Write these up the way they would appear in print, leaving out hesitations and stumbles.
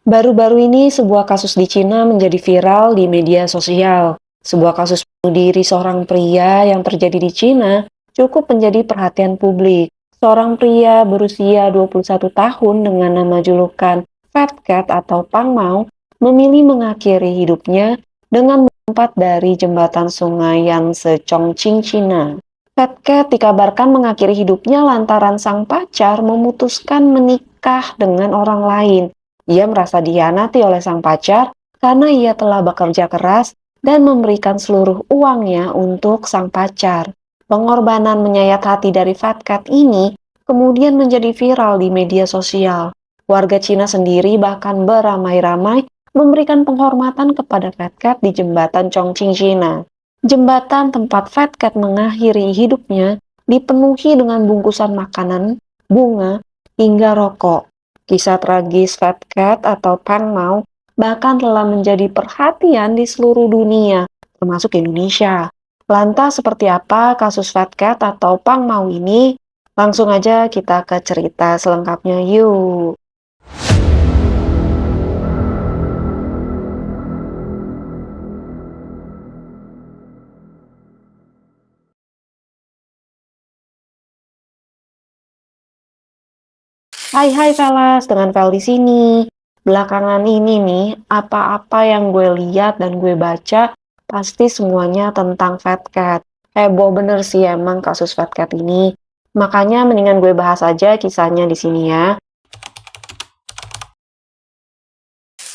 Baru-baru ini sebuah kasus di Cina menjadi viral di media sosial. Sebuah kasus bunuh diri seorang pria yang terjadi di Cina cukup menjadi perhatian publik. Seorang pria berusia 21 tahun dengan nama julukan Fat Cat atau Pang Mao memilih mengakhiri hidupnya dengan melompat dari jembatan sungai Yangtze Chongqing, Cina. Fat Cat dikabarkan mengakhiri hidupnya lantaran sang pacar memutuskan menikah dengan orang lain. Ia merasa dikhianati oleh sang pacar karena ia telah bekerja keras dan memberikan seluruh uangnya untuk sang pacar. Pengorbanan menyayat hati dari Fat Cat ini kemudian menjadi viral di media sosial. Warga Cina sendiri bahkan beramai-ramai memberikan penghormatan kepada Fat Cat di jembatan Chongqing, Cina. Jembatan tempat Fat Cat mengakhiri hidupnya dipenuhi dengan bungkusan makanan, bunga, hingga rokok. Kisah tragis Fat Cat atau Pang Mao bahkan telah menjadi perhatian di seluruh dunia, termasuk Indonesia. Lantas seperti apa kasus Fat Cat atau Pang Mao ini? Langsung aja kita ke cerita selengkapnya yuk. Hai Velas, dengan Vel di sini. Belakangan ini nih, apa-apa yang gue lihat dan gue baca, pasti semuanya tentang Fat Cat. Heboh bener sih emang kasus Fat Cat ini. Makanya mendingan gue bahas aja kisahnya di sini ya.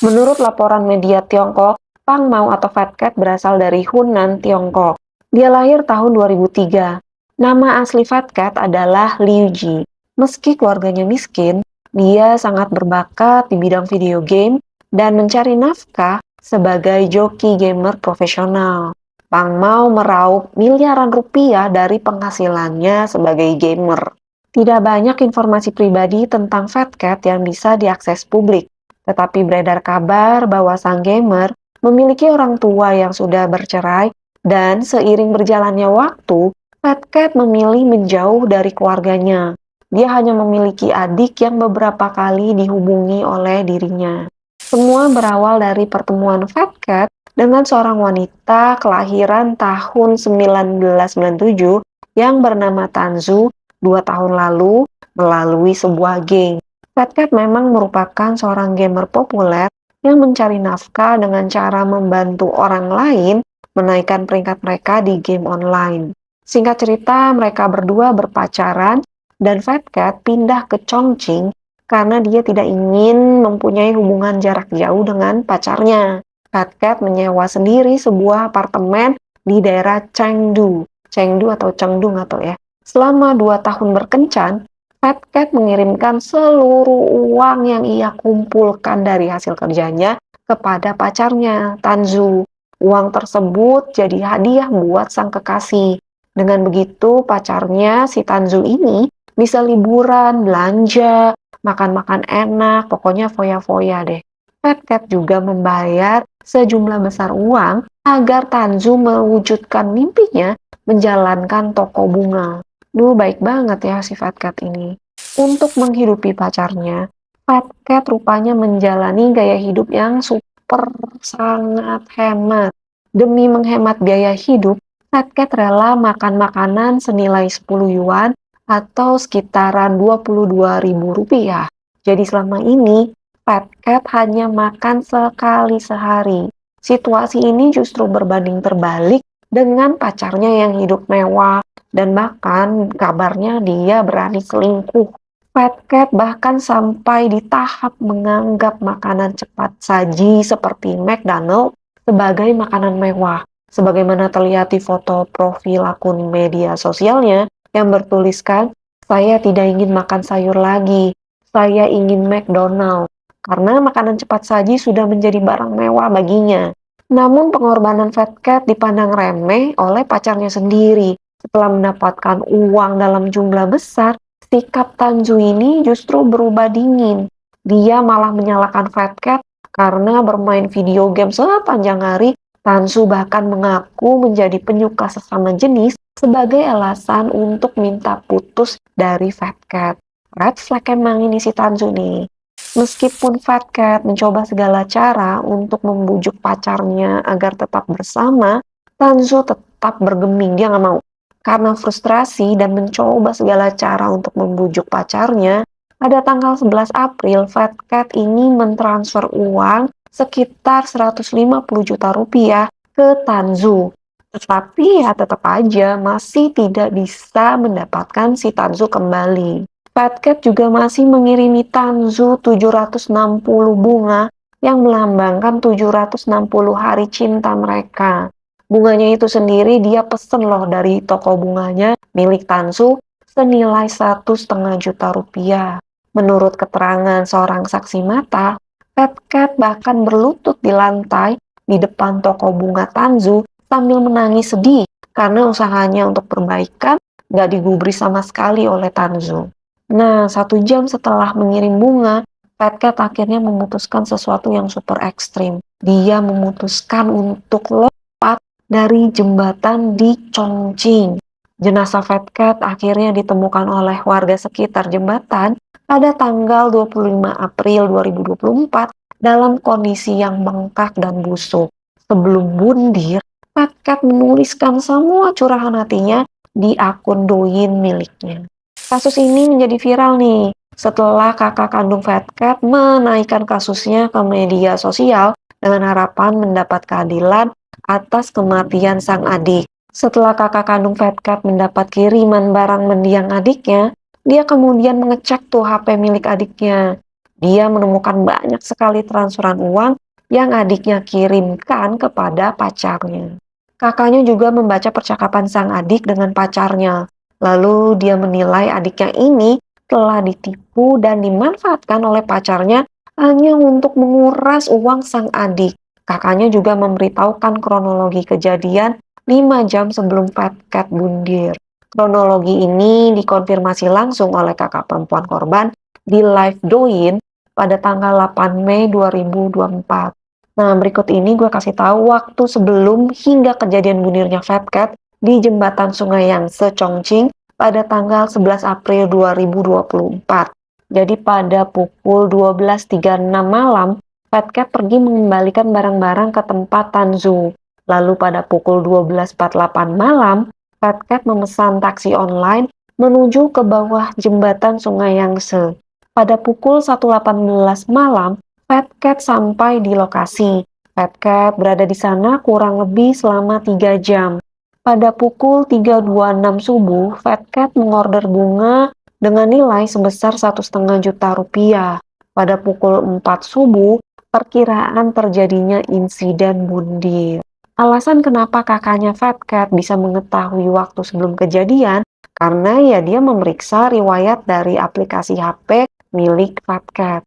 Menurut laporan media Tiongkok, Pang Mao atau Fat Cat berasal dari Hunan, Tiongkok. Dia lahir tahun 2003. Nama asli Fat Cat adalah Liu Ji. Meski keluarganya miskin, dia sangat berbakat di bidang video game dan mencari nafkah sebagai joki gamer profesional. Pang Mao meraup miliaran rupiah dari penghasilannya sebagai gamer. Tidak banyak informasi pribadi tentang Fat Cat yang bisa diakses publik. Tetapi beredar kabar bahwa sang gamer memiliki orang tua yang sudah bercerai dan seiring berjalannya waktu, Fat Cat memilih menjauh dari keluarganya. Dia hanya memiliki adik yang beberapa kali dihubungi oleh dirinya. Semua berawal dari pertemuan Fat Cat dengan seorang wanita kelahiran tahun 1997 yang bernama Tanzu 2 tahun lalu melalui sebuah game. Fat Cat memang merupakan seorang gamer populer yang mencari nafkah dengan cara membantu orang lain menaikkan peringkat mereka di game online. Singkat cerita, mereka berdua berpacaran dan Fat Cat pindah ke Chongqing karena dia tidak ingin mempunyai hubungan jarak jauh dengan pacarnya. Fat Cat menyewa sendiri sebuah apartemen di daerah Chengdu. Chengdu atau Chengdu atau ya. Selama 2 tahun berkencan, Fat Cat mengirimkan seluruh uang yang ia kumpulkan dari hasil kerjanya kepada pacarnya, Tanzu. Uang tersebut jadi hadiah buat sang kekasih. Dengan begitu, pacarnya, si Tanzu ini, bisa liburan, belanja, makan-makan enak, pokoknya foya-foya deh. Fat Cat juga membayar sejumlah besar uang agar Tanzu mewujudkan mimpinya menjalankan toko bunga. Duh, baik banget ya si Fat Cat ini. Untuk menghidupi pacarnya, Fat Cat rupanya menjalani gaya hidup yang super sangat hemat. Demi menghemat biaya hidup, Fat Cat rela makan makanan senilai 10 yuan atau sekitaran 22.000 rupiah. Jadi selama ini, Fat Cat hanya makan sekali sehari. Situasi ini justru berbanding terbalik dengan pacarnya yang hidup mewah, dan bahkan kabarnya dia berani selingkuh. Fat Cat bahkan sampai di tahap menganggap makanan cepat saji seperti McDonald sebagai makanan mewah. Sebagaimana terlihat di foto profil akun media sosialnya yang bertuliskan, "Saya tidak ingin makan sayur lagi, saya ingin McDonald." Karena makanan cepat saji sudah menjadi barang mewah baginya. Namun pengorbanan Fat Cat dipandang remeh oleh pacarnya sendiri. Setelah mendapatkan uang dalam jumlah besar, sikap Tanzu ini justru berubah dingin. Dia malah menyalahkan Fat Cat karena bermain video game sepanjang hari. Tanzu bahkan mengaku menjadi penyuka sesama jenis sebagai alasan untuk minta putus dari Fat Cat. Red flag emang ini si Tanzu nih. Meskipun Fat Cat mencoba segala cara untuk membujuk pacarnya agar tetap bersama, Tanzu tetap bergeming, dia nggak mau. Karena frustrasi dan mencoba segala cara untuk membujuk pacarnya, pada tanggal 11 April, Fat Cat ini mentransfer uang sekitar 150 juta rupiah ke Tanzu. Tetapi ya tetap aja masih tidak bisa mendapatkan si Tanzu kembali. Fat Cat juga masih mengirimi Tanzu 760 bunga yang melambangkan 760 hari cinta mereka. Bunganya itu sendiri dia pesen loh dari toko bunganya milik Tanzu senilai 1,5 juta rupiah. Menurut keterangan seorang saksi mata, Fat Cat bahkan berlutut di lantai di depan toko bunga Tanzu sambil menangis sedih karena usahanya untuk perbaikan nggak digubris sama sekali oleh Tanzu. Nah, 1 jam setelah mengirim bunga, Fat Cat akhirnya memutuskan sesuatu yang super ekstrim. Dia memutuskan untuk lompat dari jembatan di Chongqing. Jenazah Fat Cat akhirnya ditemukan oleh warga sekitar jembatan pada tanggal 25 April 2024 dalam kondisi yang bengkak dan busuk. Sebelum bundir, Fat Cat menuliskan semua curahan hatinya di akun Douyin miliknya. Kasus ini menjadi viral nih setelah kakak kandung Fat Cat menaikkan kasusnya ke media sosial dengan harapan mendapat keadilan atas kematian sang adik. Setelah kakak kandung Fat Cat mendapat kiriman barang mendiang adiknya, dia kemudian mengecek tuh HP milik adiknya. Dia menemukan banyak sekali transferan uang yang adiknya kirimkan kepada pacarnya. Kakaknya juga membaca percakapan sang adik dengan pacarnya. Lalu dia menilai adiknya ini telah ditipu dan dimanfaatkan oleh pacarnya hanya untuk menguras uang sang adik. Kakaknya juga memberitahukan kronologi kejadian 5 jam sebelum Fat Cat bundir. Kronologi ini dikonfirmasi langsung oleh kakak perempuan korban di live Douyin pada tanggal 8 Mei 2024. Nah, berikut ini gue kasih tahu waktu sebelum hingga kejadian bundirnya Fat Cat di jembatan Sungai Yangtze Chongqing pada tanggal 11 April 2024. Jadi pada pukul 12.36 malam, Fat Cat pergi mengembalikan barang-barang ke tempat Tanzu. Lalu pada pukul 12.48 malam, Fat Cat memesan taksi online menuju ke bawah jembatan Sungai Yangtze. Pada pukul 1.18 malam, Fat Cat sampai di lokasi. Fat Cat berada di sana kurang lebih selama 3 jam. Pada pukul 3.26 subuh, Fat Cat mengorder bunga dengan nilai sebesar 1,5 juta rupiah. Pada pukul 4 subuh, perkiraan terjadinya insiden bundir. Alasan kenapa kakaknya Fat Cat bisa mengetahui waktu sebelum kejadian, karena ya dia memeriksa riwayat dari aplikasi HP milik Fat Cat.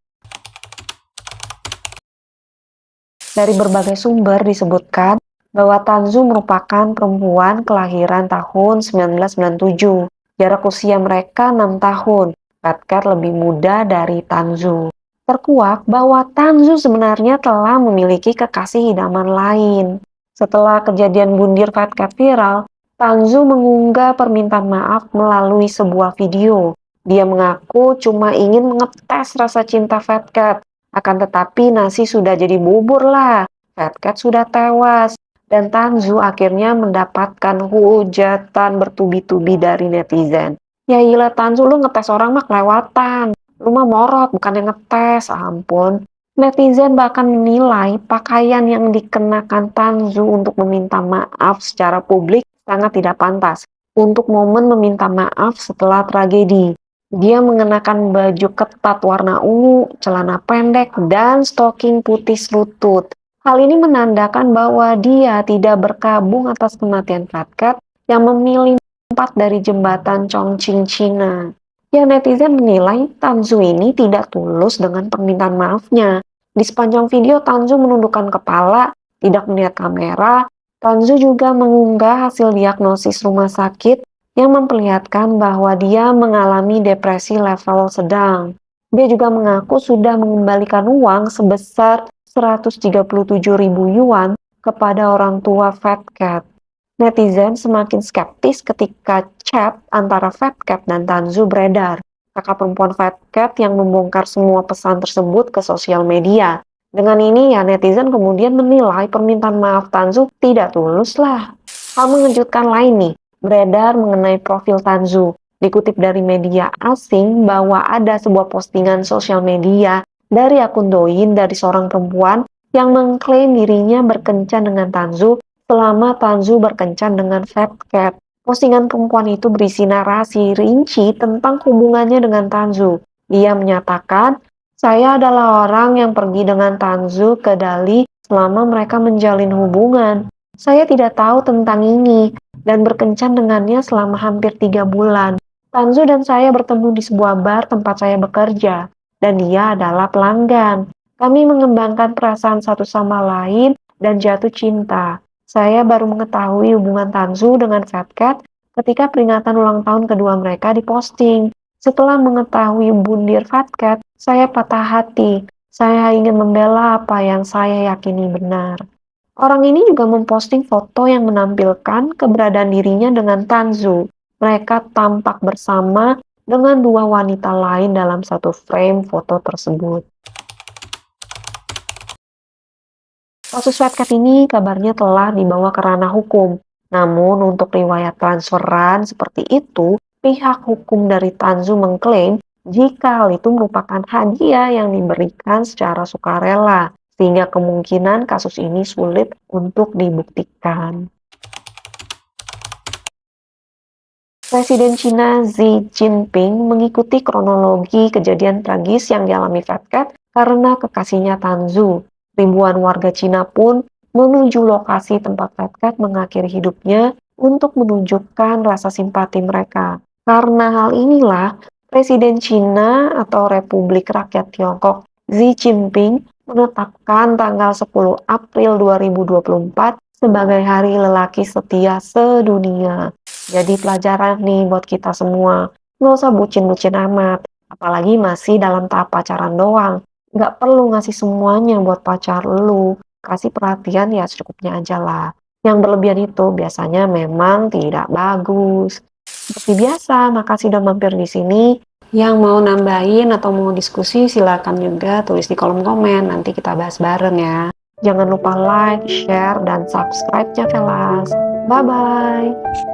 Dari berbagai sumber disebutkan bahwa Tanzu merupakan perempuan kelahiran tahun 1997. Jarak usia mereka 6 tahun. Fat Cat lebih muda dari Tanzu. Terkuak bahwa Tanzu sebenarnya telah memiliki kekasih idaman lain. Setelah kejadian bundir Fat Cat viral, Tanzu mengunggah permintaan maaf melalui sebuah video. Dia mengaku cuma ingin mengetes rasa cinta Fat Cat. Akan tetapi nasi sudah jadi bubur lah. Fat Cat sudah tewas. Dan Tanzu akhirnya mendapatkan hujatan bertubi-tubi dari netizen. Ya gila Tanzu, lu ngetes orang mah kelewatan. Lu mah morot, bukannya ngetes. Ampun. Netizen bahkan menilai pakaian yang dikenakan Tanzu untuk meminta maaf secara publik sangat tidak pantas. Untuk momen meminta maaf setelah tragedi. Dia mengenakan baju ketat warna ungu, celana pendek, dan stoking putih selutut. Hal ini menandakan bahwa dia tidak berkabung atas kematian Fat Cat yang memilih lompat dari jembatan Chongqing, Cina. Ya, netizen menilai Tanzu ini tidak tulus dengan permintaan maafnya. Di sepanjang video, Tanzu menundukkan kepala, tidak melihat kamera. Tanzu juga mengunggah hasil diagnosis rumah sakit yang memperlihatkan bahwa dia mengalami depresi level sedang. Dia juga mengaku sudah mengembalikan uang sebesar 137.000 yuan kepada orang tua Fat Cat. Netizen semakin skeptis ketika chat antara Fat Cat dan Tanzu beredar. kakak perempuan Fat Cat yang membongkar semua pesan tersebut ke sosial media. Dengan ini ya netizen kemudian menilai permintaan maaf Tanzu tidak tulus lah. Hal mengejutkan lain nih, beredar mengenai profil Tanzu. Dikutip dari media asing bahwa ada sebuah postingan sosial media dari akun Douyin dari seorang perempuan yang mengklaim dirinya berkencan dengan Tanzu selama Tanzu berkencan dengan Fat Cat. Postingan perempuan itu berisi narasi rinci tentang hubungannya dengan Tanzu. Dia menyatakan, saya adalah orang yang pergi dengan Tanzu ke Dali selama mereka menjalin hubungan. Saya tidak tahu tentang ini dan berkencan dengannya selama hampir 3 bulan. Tanzu dan saya bertemu di sebuah bar tempat saya bekerja, dan dia adalah pelanggan. Kami mengembangkan perasaan satu sama lain dan jatuh cinta. Saya baru mengetahui hubungan Tanzu dengan Fat Cat ketika peringatan ulang tahun kedua mereka diposting. Setelah mengetahui bundir Fat Cat, saya patah hati. Saya ingin membela apa yang saya yakini benar. Orang ini juga memposting foto yang menampilkan keberadaan dirinya dengan Tanzu. Mereka tampak bersama dengan 2 wanita lain dalam satu frame foto tersebut. Kasus Fatcat ini kabarnya telah dibawa ke ranah hukum. Namun untuk riwayat transferan seperti itu, pihak hukum dari Tanzu mengklaim jika hal itu merupakan hadiah yang diberikan secara sukarela, sehingga kemungkinan kasus ini sulit untuk dibuktikan. Presiden Cina Xi Jinping mengikuti kronologi kejadian tragis yang dialami Fat Cat karena kekasihnya Tanzu. Ribuan warga Cina pun menuju lokasi tempat Fat Cat mengakhiri hidupnya untuk menunjukkan rasa simpati mereka. Karena hal inilah, Presiden Cina atau Republik Rakyat Tiongkok Xi Jinping menetapkan tanggal 10 April 2024 sebagai Hari Lelaki Setia Sedunia. Jadi pelajaran nih buat kita semua. Nggak usah bucin-bucin amat. Apalagi masih dalam tahap pacaran doang. Nggak perlu ngasih semuanya buat pacar lu. Kasih perhatian ya secukupnya aja lah. Yang berlebihan itu biasanya memang tidak bagus. Seperti biasa, makasih udah mampir di sini. Yang mau nambahin atau mau diskusi silakan juga tulis di kolom komen. Nanti kita bahas bareng ya. Jangan lupa like, share, dan subscribe-nya Velas. Bye-bye.